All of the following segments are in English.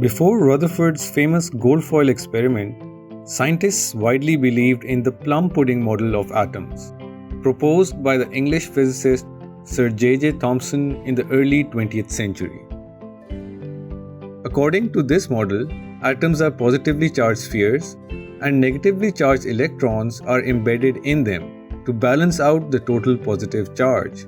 Before Rutherford's famous gold foil experiment, scientists widely believed in the plum pudding model of atoms, proposed by the English physicist Sir J.J. Thomson in the early 20th century. According to this model, atoms are positively charged spheres and negatively charged electrons are embedded in them to balance out the total positive charge.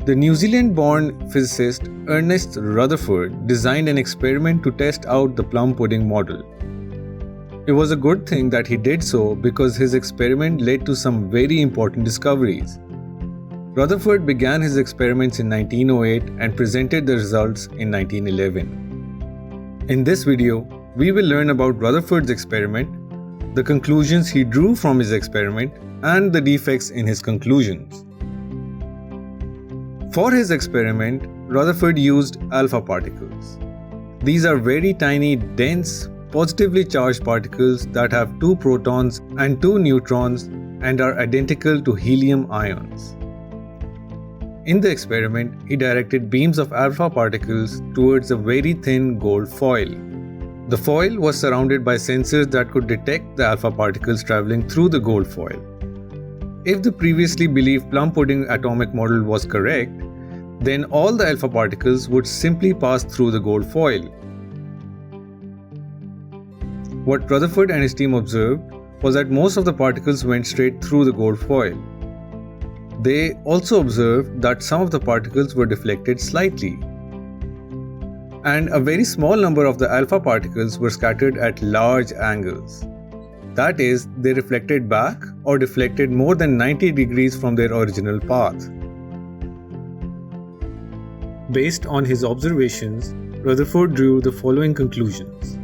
The New Zealand-born physicist Ernest Rutherford designed an experiment to test out the plum pudding model. It was a good thing that he did so because his experiment led to some very important discoveries. Rutherford began his experiments in 1908 and presented the results in 1911. In this video, we will learn about Rutherford's experiment, the conclusions he drew from his experiment, and the defects in his conclusions. For his experiment, Rutherford used alpha particles. These are very tiny, dense, positively charged particles that have 2 protons and 2 neutrons and are identical to helium ions. In the experiment, he directed beams of alpha particles towards a very thin gold foil. The foil was surrounded by sensors that could detect the alpha particles traveling through the gold foil. If the previously believed plum pudding atomic model was correct, then all the alpha particles would simply pass through the gold foil. What Rutherford and his team observed was that most of the particles went straight through the gold foil. They also observed that some of the particles were deflected slightly, and a very small number of the alpha particles were scattered at large angles. That is, they reflected back or deflected more than 90 degrees from their original path. Based on his observations, Rutherford drew the following conclusions.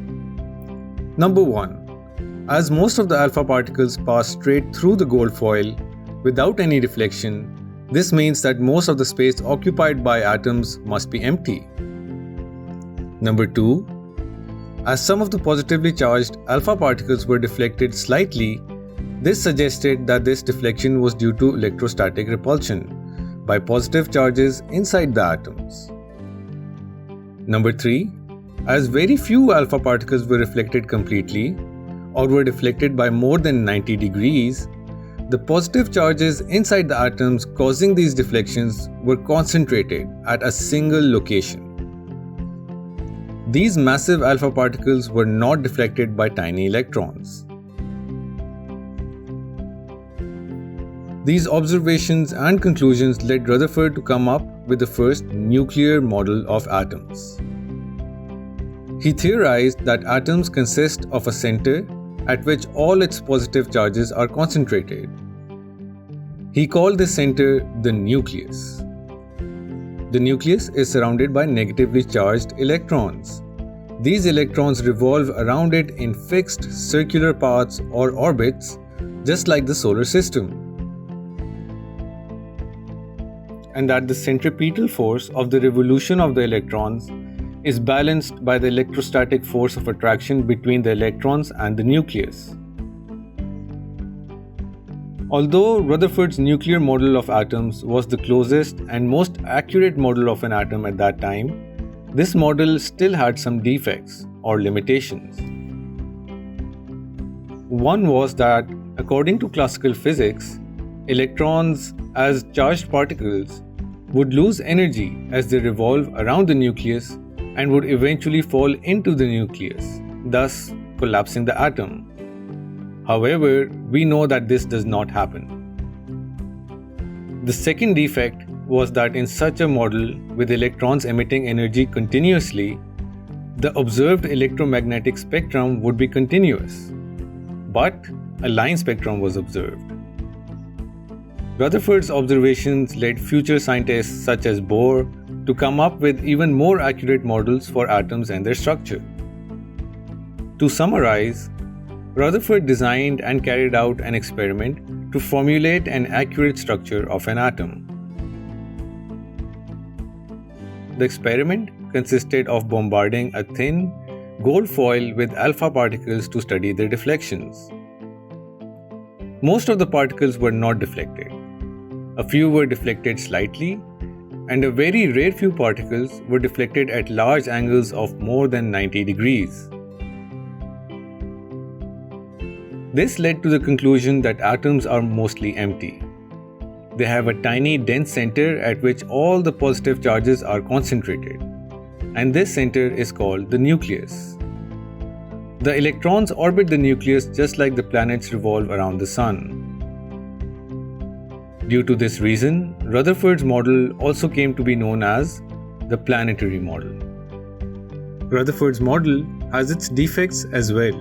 Number 1. As most of the alpha particles pass straight through the gold foil without any deflection, this means that most of the space occupied by atoms must be empty. Number 2. As some of the positively charged alpha particles were deflected slightly, this suggested that this deflection was due to electrostatic repulsion by positive charges inside the atoms. Number 3. As very few alpha particles were reflected completely or were deflected by more than 90 degrees, the positive charges inside the atoms causing these deflections were concentrated at a single location. These massive alpha particles were not deflected by tiny electrons. These observations and conclusions led Rutherford to come up with the first nuclear model of atoms. He theorized that atoms consist of a center at which all its positive charges are concentrated. He called this center the nucleus. The nucleus is surrounded by negatively charged electrons. These electrons revolve around it in fixed circular paths or orbits, just like the solar system. And that the centripetal force of the revolution of the electrons is balanced by the electrostatic force of attraction between the electrons and the nucleus. Although Rutherford's nuclear model of atoms was the closest and most accurate model of an atom at that time, this model still had some defects or limitations. One was that, according to classical physics, electrons as charged particles would lose energy as they revolve around the nucleus and would eventually fall into the nucleus, thus collapsing the atom. However, we know that this does not happen. The second defect was that in such a model with electrons emitting energy continuously, the observed electromagnetic spectrum would be continuous, but a line spectrum was observed. Rutherford's observations led future scientists such as Bohr to come up with even more accurate models for atoms and their structure. To summarize, Rutherford designed and carried out an experiment to formulate an accurate structure of an atom. The experiment consisted of bombarding a thin gold foil with alpha particles to study their deflections. Most of the particles were not deflected. A few were deflected slightly, and a very rare few particles were deflected at large angles of more than 90 degrees. This led to the conclusion that atoms are mostly empty. They have a tiny dense center at which all the positive charges are concentrated, and this center is called the nucleus. The electrons orbit the nucleus just like the planets revolve around the Sun. Due to this reason, Rutherford's model also came to be known as the planetary model. Rutherford's model has its defects as well.